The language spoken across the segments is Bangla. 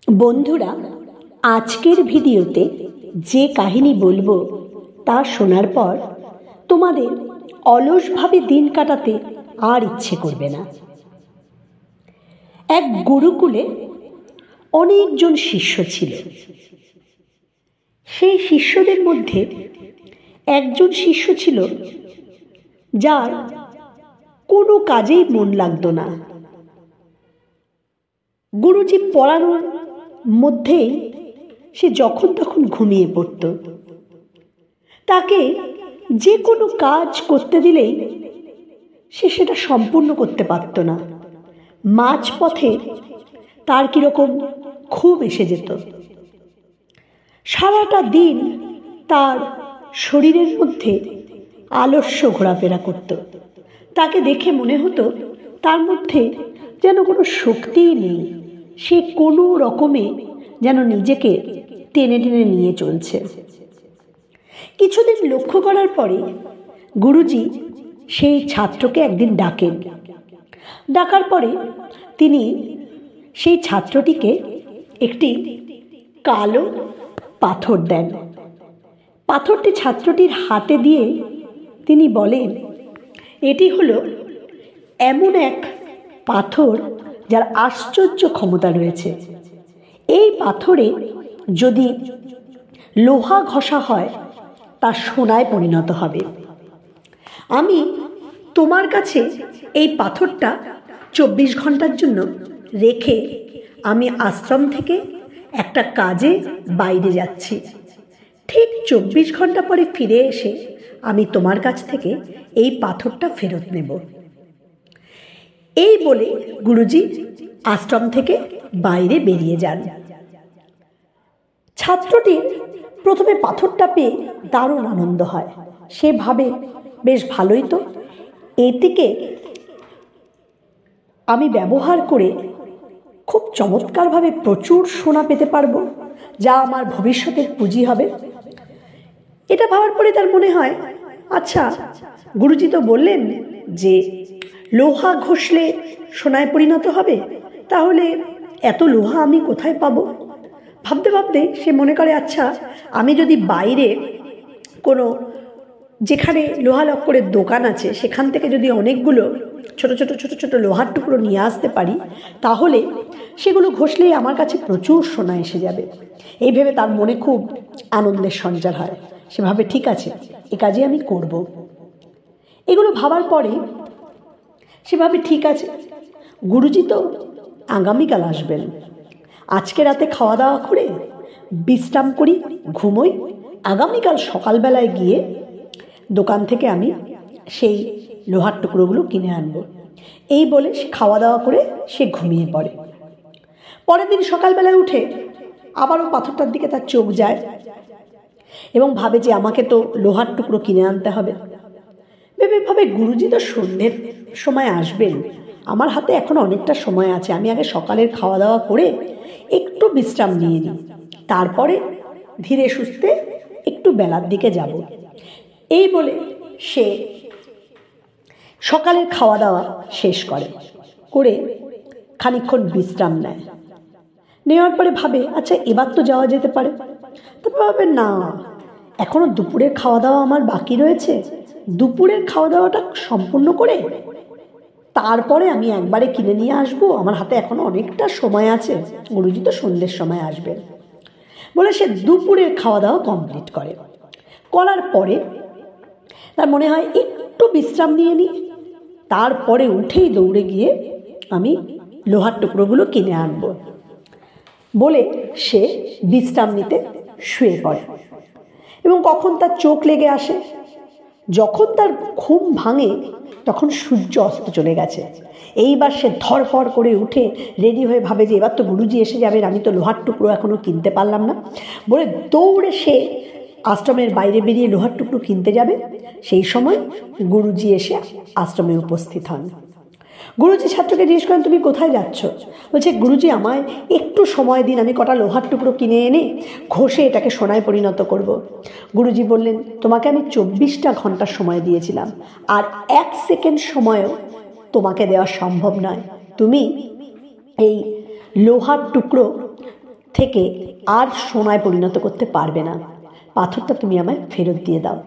বন্ধুরা, আজকের ভিডিওতে যে কাহিনী বলবো তা শোনার পর তোমাদের অলসভাবে দিন কাটাতে আর ইচ্ছে করবে না। এক গুরুকুলে অনেকজন শিষ্য ছিল। সেই শিষ্যদের মধ্যে একজন শিষ্য ছিল যার কোনো কাজেই মন লাগতো না। গুরুজি পড়ানোর মধ্যেই সে যখন তখন ঘুমিয়ে পড়ত। তাকে যে কোনো কাজ করতে দিলেই সে সেটা সম্পূর্ণ করতে পারত না। মাঝপথে তার কীরকম ঘুম এসে যেত। সারাটা দিন তার শরীরের মধ্যে আলস্য ঘোরাফেরা করত। তাকে দেখে মনে হতো তার মধ্যে যেন কোনো শক্তিই নেই। সে কোনো রকমে যেন নিজেকে টেনে টেনে নিয়ে চলছে। কিছুদিন লক্ষ্য করার পরে গুরুজি সেই ছাত্রকে একদিন ডাকেন। ডাকার পরে তিনি সেই ছাত্রটিকে একটি কালো পাথর দেন। পাথরটি ছাত্রটির হাতে দিয়ে তিনি বলেন, এটি হলো এমন এক পাথর যার আশ্চর্য ক্ষমতা রয়েছে। এই পাথরে যদি লোহা ঘষা হয় তা সোনায় পরিণত হবে। আমি তোমার কাছে এই পাথরটা 24 ঘন্টার জন্য রেখে আমি আশ্রম থেকে একটা কাজে বাইরে যাচ্ছি। ঠিক 24 ঘন্টা পরে ফিরে এসে আমি তোমার কাছ থেকে এই পাথরটা ফেরত নেব। এই বলে গুরুজি আশ্রম থেকে বাইরে বেরিয়ে যান। ছাত্রটি প্রথমে পাথরটা পেয়ে দারুণ আনন্দ হয়। সে ভাবে, বেশ ভালোই তো, এটিকে আমি ব্যবহার করে খুব চমৎকারভাবে প্রচুর সোনা পেতে পারবো, যা আমার ভবিষ্যতের পুঁজি হবে। এটা ভাবার পরে তার মনে হয়, আচ্ছা, গুরুজি তো বললেন যে লোহা ঘষলে সোনায় পরিণত হবে, তাহলে এত লোহা আমি কোথায় পাবো? ভাবতে ভাবতে সে মনে করে, আচ্ছা, আমি যদি বাইরে কোনো যেখানে লোহা লক্করের দোকান আছে সেখান থেকে যদি অনেকগুলো ছোট ছোট ছোট ছোট লোহার টুকরো নিয়ে আসতে পারি, তাহলে সেগুলো ঘষলেই আমার কাছে প্রচুর সোনা এসে যাবে। এই ভেবে তার মনে খুব আনন্দের সঞ্চার হয়। সে ভাবে, ঠিক আছে, এ কাজে আমি করব। এগুলো ভাবার পরে সে ভাবে, ঠিক আছে, গুরুজি তো আগামীকাল আসবেন। আজকে রাতে খাওয়া দাওয়া করে বিশ্রাম করি, ঘুমোই, আগামীকাল সকালবেলায় গিয়ে দোকান থেকে আমি সেই লোহার টুকরোগুলো কিনে আনবো। এই বলে সে খাওয়া দাওয়া করে সে ঘুমিয়ে পড়ে। পরের দিন সকালবেলায় উঠে আবারও পাথরটার দিকে তার চোখ যায় এবং ভাবে যে আমাকে তো লোহার টুকরো কিনে আনতে হবে। ভেবে ভাবে, গুরুজি তো সন্ধ্যের সময় আসবেন, আমার হাতে এখন অনেকটা সময় আছে, আমি আগে সকালের খাওয়া দাওয়া করে একটু বিশ্রাম নিয়ে নিই, তারপরে ধীরে সুস্থে একটু বেলার দিকে যাব। এই বলে সে সকালের খাওয়া দাওয়া শেষ করে খানিকক্ষণ বিশ্রাম নেয়। নেওয়ার পরে ভাবে, আচ্ছা, এবার তো যাওয়া যেতে পারে। তারপর ভাবে, না, এখনো দুপুরের খাওয়া দাওয়া আমার বাকি রয়েছে, দুপুরের খাওয়া দাওয়াটা সম্পূর্ণ করে তারপরে আমি একবারে কিনে নিয়ে আসবো, আমার হাতে এখনো অনেকটা সময় আছে, গুরুজি তো সন্ধ্যের সময় আসবেন। বলে সে দুপুরের খাওয়া দাওয়া কমপ্লিট করার পরে তার মনে হয় একটু বিশ্রাম নিয়ে নিই, তারপরে উঠেই দৌড়ে গিয়ে আমি লোহার টুকরোগুলো কিনে আনবো বলে সে বিশ্রাম নিতে শুয়ে পড়ে। এবং কখন তার চোখ লেগে আসে, যখন তার ঘুম ভাঙে তখন সূর্য অস্ত চলে গেছে। এইবার সে ধরফর করে উঠে রেডি হয়ে ভাবে যে এবার তো গুরুজি এসে যাবেন, আমি তো লোহার টুকরো এখনো কিনতে পারলাম না বলে দৌড়ে সে আশ্রমের বাইরে বেরিয়ে লোহার টুকরো কিনতে যাবে। সেই সময় গুরুজি এসে আশ্রমে উপস্থিত হন। গুরুজি ছাত্রকে জিজ্ঞেস করেন, তুমি কোথায় যাচ্ছ? বলছে, গুরুজি, আমায় একটু সময় দিন, আমি কটা লোহার টুকরো কিনে এনে ঘষে এটাকে সোনায় পরিণত করব। গুরুজি বললেন, তোমাকে আমি 24টা ঘন্টার সময় দিয়েছিলাম, আর 1 সেকেন্ড সময়ও তোমাকে দেওয়া সম্ভব নয়। তুমি এই লোহার টুকরো থেকে আর সোনায় পরিণত করতে পারবে না, পাথরটা তুমি আমায় ফেরত দিয়ে দাও।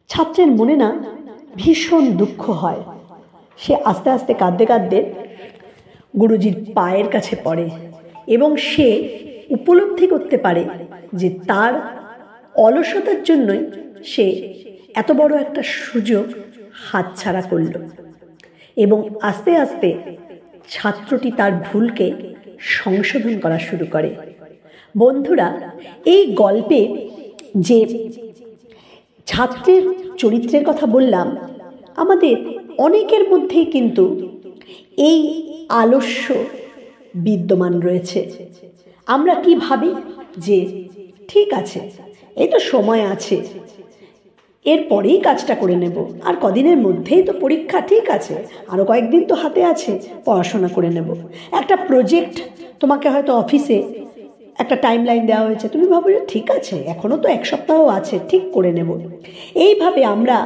ছাত্রের মনে না ভীষণ দুঃখ হয়। সে আস্তে আস্তে কাঁদতে কাঁদতে গুরুজির পায়ের কাছে পড়ে এবং সে উপলব্ধি করতে পারে যে তার অলসতার জন্যই সে এত বড় একটা সুযোগ হাতছাড়া করল। এবং আস্তে আস্তে ছাত্রটি তার ভুলকে সংশোধন করা শুরু করে। বন্ধুরা, এই গল্পে যে ছাত্রের চরিত্রের কথা বললাম, আমাদের অনেকের মধ্যেই কিন্তু এই আলস্য বিদ্যমান রয়েছে। আমরা কি ভাবি যে ঠিক আছে, এই তো সময় আছে, এরপরেই কাজটা করে নেব, আর কদিনের মধ্যেই তো পরীক্ষা, ঠিক আছে, আরও কয়েকদিন তো হাতে আছে, পড়াশোনা করে নেব। একটা প্রজেক্ট তোমাকে হয়তো অফিসে একটা টাইম লাইন দেওয়া হয়েছে, তুমি ভাবো যে ঠিক আছে, এখনও তো 1 সপ্তাহ আছে, ঠিক করে নেব। এইভাবে আমরা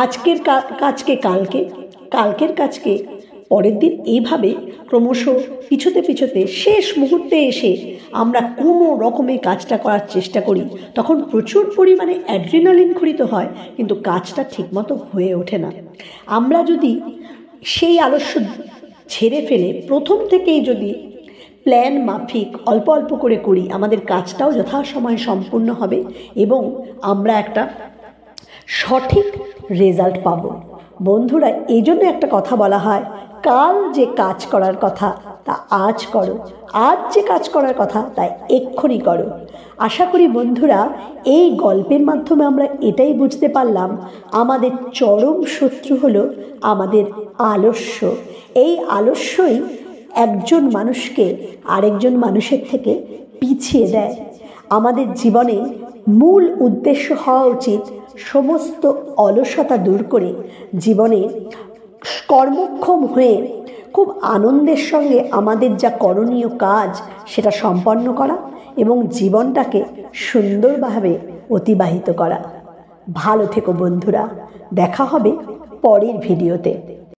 আজকের কাজকে কালকে, কালকের কাজকে পরের দিন, এইভাবে ক্রমশ পিছোতে পিছোতে শেষ মুহূর্তে এসে আমরা কোনো রকমে কাজটা করার চেষ্টা করি। তখন প্রচুর পরিমাণে অ্যাড্রিনালিন খরিত হয়, কিন্তু কাজটা ঠিকমতো হয়ে ওঠে না। আমরা যদি সেই আলস্য ছেড়ে ফেলে প্রথম থেকেই যদি প্ল্যান মাফিক অল্প অল্প করে করি, আমাদের কাজটাও যথাসময়ে সম্পূর্ণ হবে এবং আমরা একটা সঠিক রেজাল্ট পাব। বন্ধুরা, এই জন্য একটা কথা বলা হয়, কাল যে কাজ করার কথা তা আজ করো, আজ যে কাজ করার কথা তা এক্ষুনি করো। আশা করি বন্ধুরা, এই গল্পের মাধ্যমে আমরা এটাই বুঝতে পারলাম, আমাদের চরম শত্রু হলো আমাদের আলস্য। এই আলস্যই একজন মানুষকে আরেকজন মানুষের থেকে পিছিয়ে দেয়। আমাদের জীবনে মূল উদ্দেশ্য হওয়া উচিত সমস্ত অলসতা দূর করে জীবনে কর্মক্ষম হয়ে খুব আনন্দের সঙ্গে আমাদের যা করণীয় কাজ সেটা সম্পন্ন করা এবং জীবনটাকে সুন্দরভাবে অতিবাহিত করা। ভালো থেকো বন্ধুরা, দেখা হবে পরের ভিডিওতে।